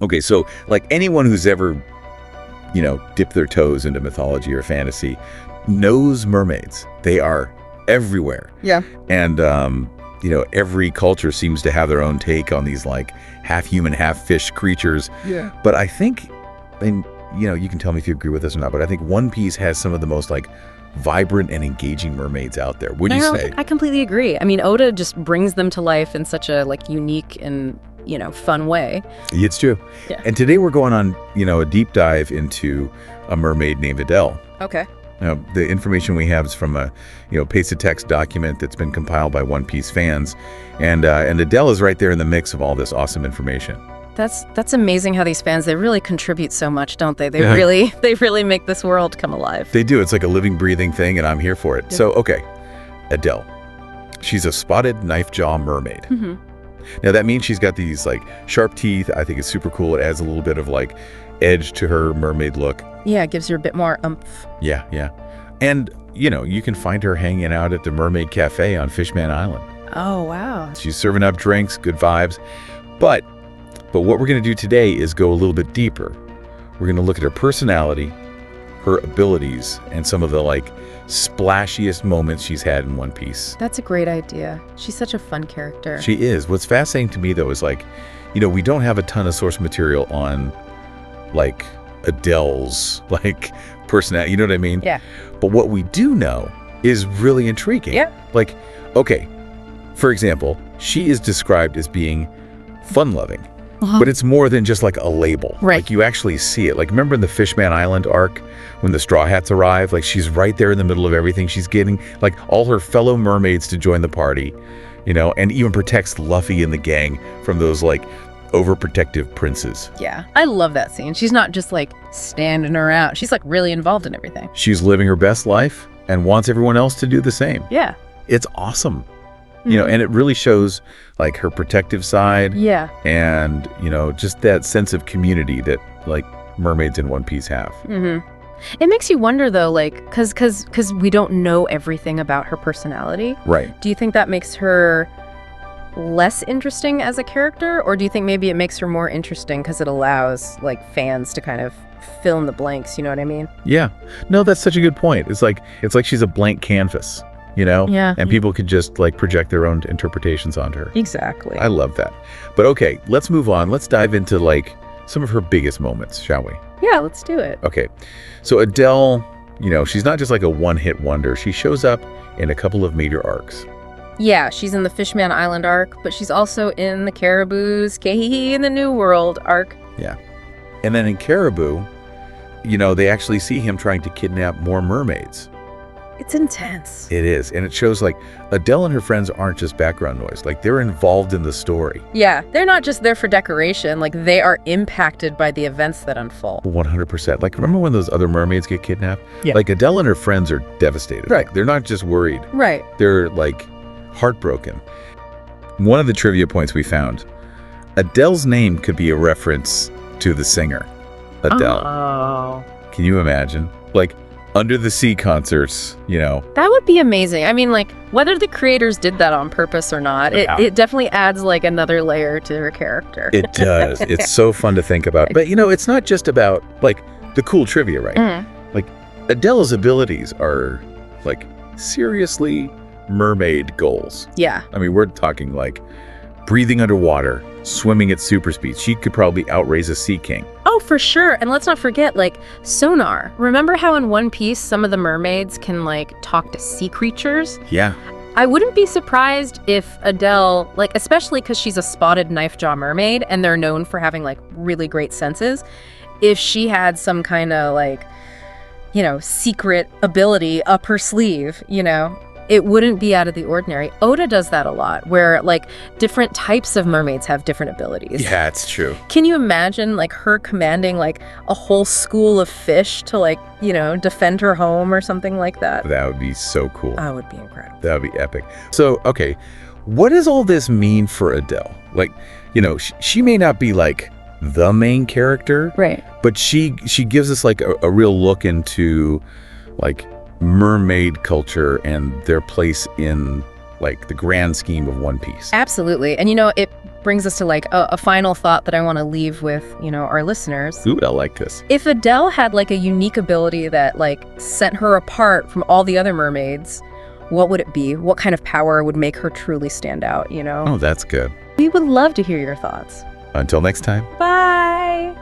Okay, so like anyone who's ever, dipped their toes into mythology or fantasy knows mermaids. They are everywhere. Yeah. And, every culture seems to have their own take on these like half human, half fish creatures. Yeah. But I think, and you can tell me if you agree with this or not, but I think One Piece has some of the most like vibrant and engaging mermaids out there. What do you say? I completely agree. I mean, Oda just brings them to life in such a like unique and fun way. It's true. Yeah. And today we're going on, a deep dive into a mermaid named Adele. Okay. Now, the information we have is from a, paste-to-text document that's been compiled by One Piece fans, and Adele is right there in the mix of all this awesome information. That's amazing how these fans, they really contribute so much, don't they? They really make this world come alive. They do. It's like a living, breathing thing, and I'm here for it. Yeah. So, okay, Adele. She's a spotted knife jaw mermaid. Mm-hmm. Now, that means she's got these like sharp teeth. I think it's super cool. It adds a little bit of like edge to her mermaid look. Yeah, it gives her a bit more oomph. Yeah. And, you can find her hanging out at the Mermaid Café on Fishman Island. Oh, wow. She's serving up drinks, good vibes. But what we're going to do today is go a little bit deeper. We're going to look at her personality, her abilities, and some of the like splashiest moments she's had in One Piece. That's a great idea. She's such a fun character. She is. What's fascinating to me, though, is like, we don't have a ton of source material on like Adele's like personality. You know what I mean? Yeah. But what we do know is really intriguing. Yeah. Like, okay, for example, she is described as being fun-loving. Uh-huh. But it's more than just like a label. Right. Like you actually see it. Like remember in the Fishman Island arc when the Straw Hats arrive? Like she's right there in the middle of everything. She's getting like all her fellow mermaids to join the party, and even protects Luffy and the gang from those like overprotective princes. Yeah. I love that scene. She's not just like standing around. She's like really involved in everything. She's living her best life and wants everyone else to do the same. Yeah. It's awesome. And it really shows like her protective side. Yeah. And, just that sense of community that like mermaids in One Piece have. Mm-hmm. It makes you wonder though, like, cause we don't know everything about her personality. Right. Do you think that makes her less interesting as a character? Or do you think maybe it makes her more interesting because it allows like fans to kind of fill in the blanks, you know what I mean? Yeah. No, that's such a good point. It's like she's a blank canvas. Yeah. And people could just like project their own interpretations onto her. Exactly. I love that. But okay, let's move on. Let's dive into like some of her biggest moments, shall we? Yeah, let's do it. Okay. So Adele, she's not just like a one-hit wonder. She shows up in a couple of major arcs. Yeah, she's in the Fishman Island arc, but she's also in the Caribou's Kehihi in the New World arc. Yeah. And then in Caribou, they actually see him trying to kidnap more mermaids. It's intense. It is. And it shows like Adele and her friends aren't just background noise. Like they're involved in the story. Yeah. They're not just there for decoration. Like they are impacted by the events that unfold. 100%. Like remember when those other mermaids get kidnapped? Yeah. Like Adele and her friends are devastated. Right. Like, they're not just worried. Right. They're like heartbroken. One of the trivia points we found, Adele's name could be a reference to the singer, Adele. Oh. Can you imagine? Like Under the Sea concerts, That would be amazing. I mean, like, whether the creators did that on purpose or not, it definitely adds, like, another layer to her character. It does. It's so fun to think about. But, it's not just about, like, the cool trivia, right? Mm-hmm. Like, Adele's abilities are, like, seriously mermaid goals. Yeah. I mean, we're talking, like, breathing underwater, swimming at super speed. She could probably outrace a sea king. Oh, for sure. And let's not forget, like, sonar. Remember how in One Piece, some of the mermaids can, like, talk to sea creatures? Yeah. I wouldn't be surprised if Adele, like, especially because she's a spotted knife jaw mermaid, and they're known for having, like, really great senses, if she had some kind of, like, secret ability up her sleeve, it wouldn't be out of the ordinary. Oda does that a lot, where like different types of mermaids have different abilities. Yeah, it's true. Can you imagine like her commanding like a whole school of fish to like, defend her home or something like that? That would be so cool. That would be incredible. That would be epic. So, okay, what does all this mean for Adele? Like, she may not be like the main character. Right. But she gives us like a real look into like mermaid culture and their place in like the grand scheme of One Piece. Absolutely. And, it brings us to like a final thought that I want to leave with, our listeners. Ooh, I like this. If Adele had like a unique ability that like set her apart from all the other mermaids, what would it be? What kind of power would make her truly stand out, Oh, that's good. We would love to hear your thoughts. Until next time. Bye.